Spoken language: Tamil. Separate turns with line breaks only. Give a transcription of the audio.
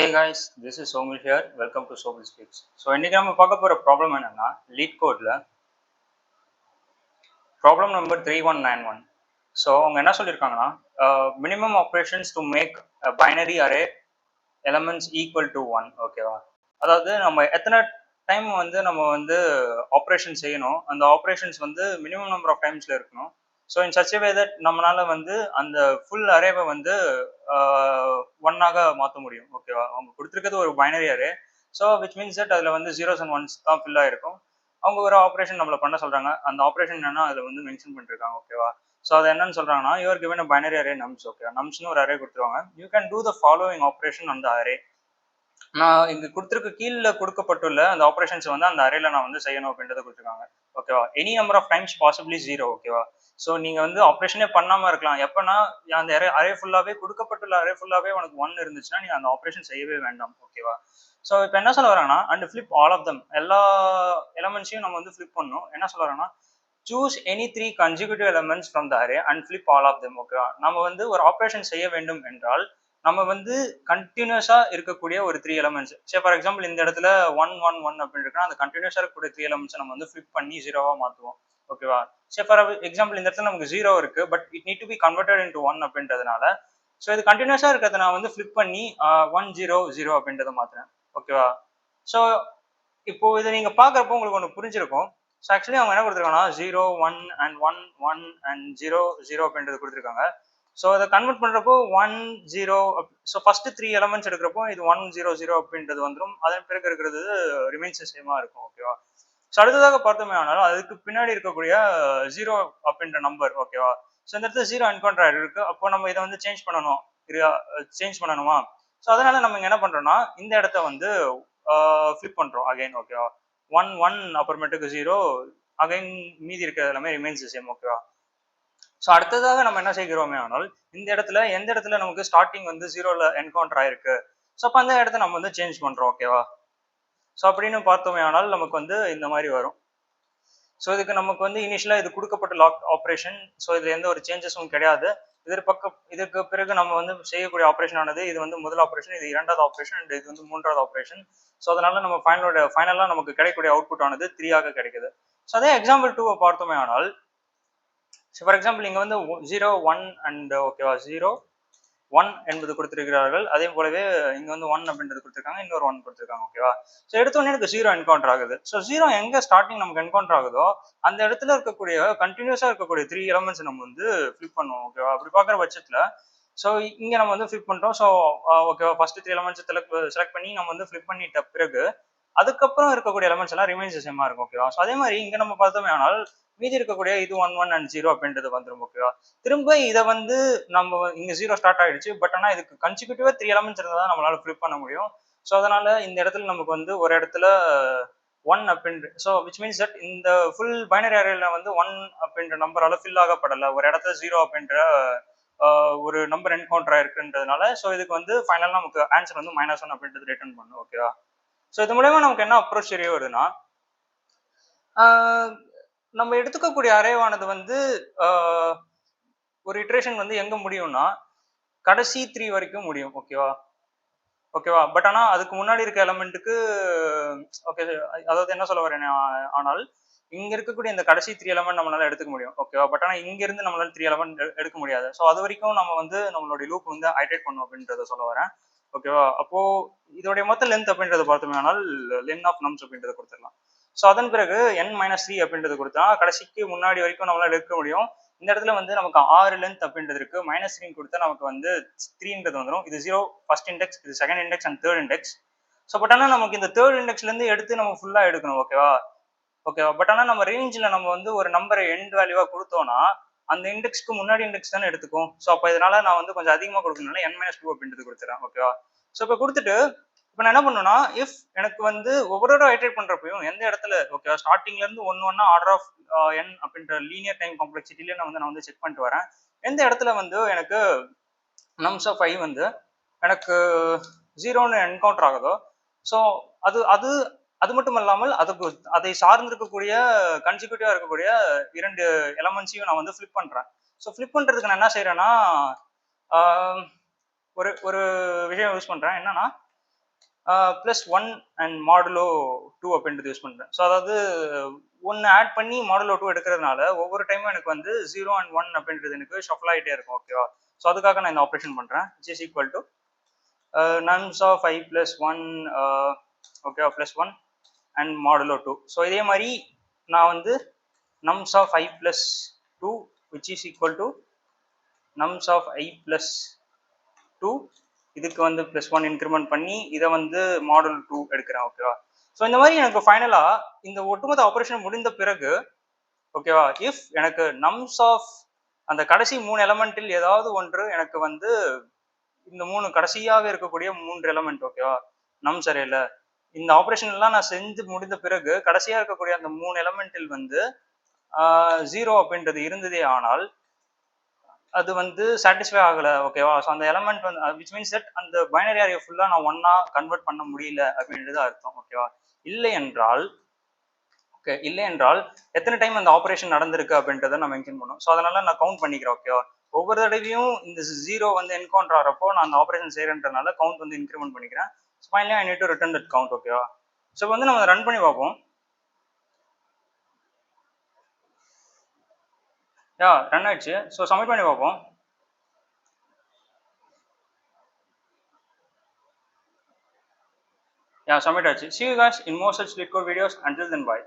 Hey guys, this is Somil here. Welcome to Somil Speaks. So இன்னைக்கு நம்ம பார்க்க போகிற ப்ராப்ளம் என்னன்னா லீட் கோடில் ப்ராப்ளம் நம்பர் 3191. ஸோ அவங்க என்ன சொல்லியிருக்காங்கன்னா minimum operations to make binary array elements equal to 1. ஓகேவா? அதாவது நம்ம எத்தனை டைம் வந்து நம்ம வந்து ஆப்ரேஷன் செய்யணும், அந்த ஆப்ரேஷன்ஸ் வந்து மினிமம் நம்பர் ஆஃப் டைம்ஸில் இருக்கணும். So in such way that நம்மளால வந்து அந்த ஃபுல் அரேவை வந்து ஒன்னாக மாற்ற முடியும். ஓகேவா? அவங்க கொடுத்துருக்கிறது ஒரு binary array. So which means that அதில் வந்து ஜீரோஸ் அண்ட் ஒன்ஸ் தான் ஃபில் ஆகிருக்கும். அவங்க ஒரு ஆப்ரேஷன் நம்மளை பண்ண சொல்கிறாங்க. அந்த ஆப்ரேஷன் என்னன்னா அதில் வந்து மென்ஷன் பண்ணிருக்காங்க. ஓகேவா? ஸோ அது என்னன்னு சொல்கிறாங்கன்னா you're given a binary array nums. Okay, நம்ஸ்னு ஒரு அரே கொடுத்துருவாங்க. You can do the following operation அந்த அரே. நான் இங்க கொடுத்துருக்க கீழே கொடுக்கப்பட்டுள்ள அந்த ஆப்ரேஷன்ஸ் வந்து அந்த அரேல நான் வந்து செய்யணும் அப்படின்றத கொடுத்துருக்காங்க. ஓகேவா? Any number of times possibly 0. ஓகேவா? ஸோ நீங்க வந்து ஆப்ரேஷனே பண்ணாம இருக்கலாம். எப்பன்னா அந்த அரே ஃபுல்லாவே கொடுக்கப்பட்டுள்ள அரே ஃபுல்லாவே உனக்கு 1 இருந்துச்சுன்னா நீ அந்த ஆப்ரேஷன் செய்யவே வேண்டாம். ஓகேவா? ஸோ இப்போ என்ன சொல்ல வராங்கன்னா and flip all of them, எல்லா எலமெண்ட்ஸையும் நம்ம வந்து ஃபிளிப் பண்ணணும். என்ன சொல்ல வராங்கன்னா choose any 3 consecutive elements from the array and flip all of them. ஓகேவா? நம்ம வந்து ஒரு ஆப்ரேஷன் செய்ய வேண்டும் என்றால் நம்ம வந்து கண்டினியூஸா இருக்கக்கூடிய ஒரு 3 எலமெண்ட்ஸ், சே ஃபார் எக்ஸாம்பிள் இந்த இடத்துல 1 1 1 அப்படின்னு இருக்குன்னா அந்த கண்டினியூஸா இருக்கக்கூடிய 3 எலமெண்ட்ஸ் நம்ம வந்து ஃபிளிப் பண்ணி 0வா மாற்றுவோம். ஓகேவா? சே ஃபார் எக்ஸாம்பிள் இந்த இடத்துல நமக்கு 0 இருக்கு, but it need to be converted into 1 அப்படின்றதுனால ஸோ இது கண்டினியூஸா இருக்கிறத நான் வந்து ஃபிளிப் பண்ணி 1 0 0 அப்படின்றத மாத்துறேன். ஓகேவா? ஸோ இப்போ இதை நீங்க பாக்குறப்போ உங்களுக்கு ஒன்று புரிஞ்சிருக்கும். ஸோ ஆக்சுவலி அவங்க என்ன கொடுத்துருக்காங்கன்னா 0 1 அண்ட் 1 1 அண்ட் 0 0 அப்படின்றது கொடுத்துருக்காங்க. ஸோ அதை கன்வெர்ட் பண்றப்போ 1 0. ஸோ ஃபர்ஸ்ட் 3 எலமெண்ட்ஸ் எடுக்கிறப்போ இது 1 0 0 அப்படின்றது வந்துடும். அதன் பிறகு இருக்கிறது ரிமைன்ஸ் சேமா இருக்கும். ஓகேவா? ஸோ அடுத்ததாக பார்த்தோமே ஆனாலும் அதுக்கு பின்னாடி இருக்கக்கூடிய 0 அப்படின்ற நம்பர். ஓகேவா? ஸோ இந்த இடத்துல 0 என்கவுண்டர் இருக்கு. அப்போ நம்ம இதை வந்து சேஞ்ச் பண்ணணுமா? ஸோ அதனால நம்ம இங்க என்ன பண்றோம்னா இந்த இடத்த வந்து ஃபிளிப் பண்றோம் அகைன். ஓகேவா? 1 1 அப்புறமேட்டுக்கு 0 அகைன், மீதி இருக்கிறது எல்லாமே ரிமைன்ஸ் சேம். ஓகேவா? ஸோ அடுத்ததாக நம்ம என்ன செய்கிறோமே ஆனால் இந்த இடத்துல எந்த இடத்துல நமக்கு ஸ்டார்டிங் வந்து 0ல என்கவுண்டர் ஆயிருக்கு, ஸோ அப்போ அந்த இடத்த நம்ம வந்து சேஞ்ச் பண்றோம். ஓகேவா? ஸோ அப்படின்னு பார்த்தோமே ஆனால் நமக்கு வந்து இந்த மாதிரி வரும். ஸோ இதுக்கு நமக்கு வந்து இனிஷியலா இது கொடுக்கப்பட்ட லாக் ஆப்ரேஷன். ஸோ இதுல எந்த ஒரு சேஞ்சஸும் கிடையாது. இதுக்கு பிறகு நம்ம வந்து செய்யக்கூடிய ஆப்ரேஷன் ஆனது இது வந்து முதல் ஆப்ரேஷன், இது இரண்டாவது ஆப்ரேஷன், இது வந்து மூன்றாவது ஆப்ரேஷன். ஸோ அதனால நம்ம ஃபைனலா நமக்கு கிடைக்கக்கூடிய அவுட்புட் ஆனது 3 கிடைக்குது. ஸோ அதே எக்ஸாம்பிள் 2 பார்த்தோமே ஆனால் ஃபார் எக்ஸாம்பிள் இங்க வந்து 0 1 அண்ட் ஓகேவா 0 1 என்பது கொடுத்திருக்கிறார்கள். அதே போலவே இங்க வந்து 1 அப்படின்றது கொடுத்திருக்காங்க, இன்னொரு 1 கொடுத்திருக்காங்க. ஓகேவா? ஸோ எடுத்தோடனே எனக்கு 0 என்கவுண்டர் ஆகுது. ஸோ 0 எங்க ஸ்டார்டிங் நமக்கு என்கவுண்டர் ஆகுதோ அந்த இடத்துல இருக்கக்கூடிய கண்டினியூஸா இருக்கக்கூடிய 3 எலமெண்ட்ஸ் நம்ம வந்து ஃபிளிப் பண்ணுவோம். ஓகேவா? அப்படி பார்க்குற பட்சத்துல ஸோ இங்க நம்ம வந்து ஃபிளிப் பண்றோம். ஸோ ஓகேவா, ஃபர்ஸ்ட் 3 எலமெண்ட்ஸ் செலக்ட் பண்ணி நம்ம வந்து ஃபிளிப் பண்ணிட்ட பிறகு அதுக்கப்புறம் இருக்கக்கூடிய எலமெண்ட்ஸ் எல்லாம் ரிமைன்ஸ் சேமா இருக்கும். ஓகேவா? ஸோ அதே மாதிரி இங்க நம்ம பார்த்தோமே ஆனால் மீதி இருக்கக்கூடிய இது 1 1 அண்ட் 0 அப்படின்றது வந்துடும். ஓகேவா? திரும்ப இதை வந்து நம்ம இங்க 0 ஸ்டார்ட் ஆயிடுச்சு, பட் ஆனால் இதுக்கு கன்சிக்யூட்டிவா 3 எலமெண்ட்ஸ் இருந்தால் தான் நம்மளால ஃபிளிப் பண்ண முடியும். ஸோ அதனால இந்த இடத்துல நமக்கு வந்து ஒரு இடத்துல 1 அப்படின்ற, ஸோ விச் மீன்ஸ் தட் இந்த ஃபுல் பைனரி அரேல வந்து 1 அப்படின்ற நம்பரால ஃபில் ஆகப்படலை. ஒரு இடத்துல 0 அப்படின்ற ஒரு நம்பர் என்கவுண்டர் ஆயிருக்குன்றதுனால ஸோ இதுக்கு வந்து ஃபைனலாக நமக்கு ஆன்சர் வந்து -1 அப்படின்றது ரிட்டர்ன் பண்ணும். ஓகேவா? ஸோ இது மூலயமா நமக்கு என்ன அப்ரோச் தெரிய வருதுன்னா நம்ம எடுத்துக்கக்கூடிய அரேவானது வந்து ஒரு இட்ரேஷன் வந்து எங்க முடியும்னா கடைசி 3 வரைக்கும் முடியும். ஓகேவா? பட் ஆனா அதுக்கு முன்னாடி இருக்க எலமெண்ட்டுக்கு ஓகே, அதாவது என்ன சொல்ல வரேன் ஆனால் இங்க இருக்கக்கூடிய இந்த கடைசி 3 எலமெண்ட் நம்மளால எடுத்துக்க முடியும். ஓகேவா? பட் ஆனா இங்க இருந்து நம்மளால 3 எலமெண்ட் எடுக்க முடியாது. ஸோ அது வரைக்கும் நம்ம வந்து நம்மளுடைய லூப் வந்து ஐட்ரேட் பண்ணும் அப்படின்றத சொல்ல வரேன். ஓகேவா? அப்போ இதோடைய மொத்த லென்த் அப்படின்றத பார்த்தோமே ஆனால் லென் ஆஃப் நம்ஸ் அப்படின்றத கொடுத்துடலாம். ஸோ அதன் பிறகு n-3 அப்படின்றது கொடுத்தா கடைசிக்கு முன்னாடி வரைக்கும் நம்மளால எடுக்க முடியும். இந்த இடத்துல வந்து நமக்கு 6 லென்த் அப்படின்றது இருக்கு. -3 கொடுத்தா நமக்கு வந்து 3ன்றது வந்துடும். இது 0 ஃபர்ஸ்ட் இண்டெக்ஸ், இது second index and third index. So but ஆனால் நமக்கு இந்த தேர்ட் இண்டெக்ஸ்ல இருந்து எடுத்து நம்ம ஃபுல்லா எடுக்கணும். ஓகேவா? பட் ஆனால் நம்ம ரேஞ்சில் நம்ம வந்து ஒரு நம்பரை எண்ட் வேல்யூவா கொடுத்தோம்னா அந்த இண்டெக்ஸ்க்கு முன்னாடி இண்டெக்ஸ் தானே எடுத்துக்கும். ஸோ அப்போ இதனால நான் வந்து கொஞ்சம் அதிகமாக கொடுக்கணும்னால n-2 அப்படின்றது கொடுத்துறேன். ஓகேவா? ஸோ இப்போ கொடுத்துட்டு இப்போ நான் என்ன பண்ணுவேன்னா இஃப் எனக்கு வந்து ஒவ்வொரு ஐட்ரேட் பண்றப்பையும் எந்த இடத்துல ஓகேவா ஸ்டார்டிங்ல இருந்து ஒன்னா ஆர்டர் ஆஃப் n அப்படின்ற லீனியர் டைம் காம்ப்ளெக்சிட்டில நான் வந்து செக் பண்ணிட்டு வரேன். எந்த இடத்துல வந்து எனக்கு நம்ஸ் ஆஃப் 5 வந்து எனக்கு 0ன்னு என்கவுண்டர் ஆகுதோ ஸோ அது அது அது மட்டும் இல்லாமல் அதுக்கு அதை சார்ந்திருக்கக்கூடிய கன்சிக்யூட்டிவா இருக்கக்கூடிய 2 எலமெண்ட்ஸையும் நான் வந்து ஃபிளிப் பண்றேன். ஸோ ஃபிளிப் பண்றதுக்கு நான் என்ன செய்யறேன்னா ஒரு ஒரு விஷயம் யூஸ் பண்றேன். என்னன்னா plus one and modulo two அப்படின்றது யூஸ் பண்ணுறேன். ஸோ அதாவது ஒன்று ஆட் பண்ணி மாடுலோ டூ எடுக்கிறதுனால ஒவ்வொரு டைமும் எனக்கு வந்து 0 அண்ட் 1 அப்படின்றது எனக்கு ஷஃபிள் ஆகிட்டே இருக்கும். ஓகேவா? ஸோ அதுக்காக நான் இந்த ஆப்ரேஷன் பண்ணுறேன். Which is equal to nums of I plus one, ஓகேவா, plus one and modulo two. So இதே மாதிரி நான் வந்து nums of I plus two which is equal to nums of I plus two, இதுக்கு வந்து ப்ளஸ் ஒன் இன்க்ரிமெண்ட் பண்ணி இதை வந்து மாடல் டூ எடுக்கிறேன். ஓகேவா? ஸோ இந்த மாதிரி எனக்கு ஃபைனலாக இந்த ஒட்டுமொத்த ஆப்ரேஷன் முடிந்த பிறகு, ஓகேவா, இஃப் எனக்கு நம்ஸ் ஆஃப் அந்த கடைசி 3 எலமெண்ட்டில் ஏதாவது ஒன்று எனக்கு வந்து இந்த 3 கடைசியாக இருக்கக்கூடிய 3 எலமெண்ட், ஓகேவா, நம்ஸ் அரேல இந்த ஆப்ரேஷன் எல்லாம் நான் செஞ்சு முடிந்த பிறகு கடைசியாக இருக்கக்கூடிய அந்த 3 எலமெண்ட்டில் வந்து 0 அப்படின்றது இருந்ததே ஆனால் அது வந்து சாட்டிஸ்ஃபை ஆகலை. ஓகேவா? ஸோ அந்த எலமெண்ட் வந்து விச் மீன்ஸ் தட் அந்த பைனரி அரே ஃபுல்லாக நான் ஒன்னா கன்வெர்ட் பண்ண முடியல அப்படின்றது அர்த்தம். ஓகேவா? இல்லை என்றால் எத்தனை டைம் அந்த ஆப்ரேஷன் நடந்திருக்கு அப்படின்றத நான் மென்ஷன் பண்ணும். ஸோ அதனால நான் கவுண்ட் பண்ணிக்கிறேன். ஓகேவா? ஒவ்வொரு தடவையும் இந்த 0 வந்து என்கவுண்டர் ஆகிறப்போ நான் அந்த ஆப்ரேஷன் செய்யறதுனால கவுண்ட் வந்து இன்க்ரிமெண்ட் பண்ணிக்கிறேன். Finally I need to return that count. ஓகேவா? ஸோ வந்து நம்ம ரன் பண்ணி பார்ப்போம். ரன் ஆயிடுச்சு. ஸோ சப்மிட் பண்ணி பார்ப்போம். Submit ஆச்சு. See you guys in more such LeetCode videos. Until then, bye.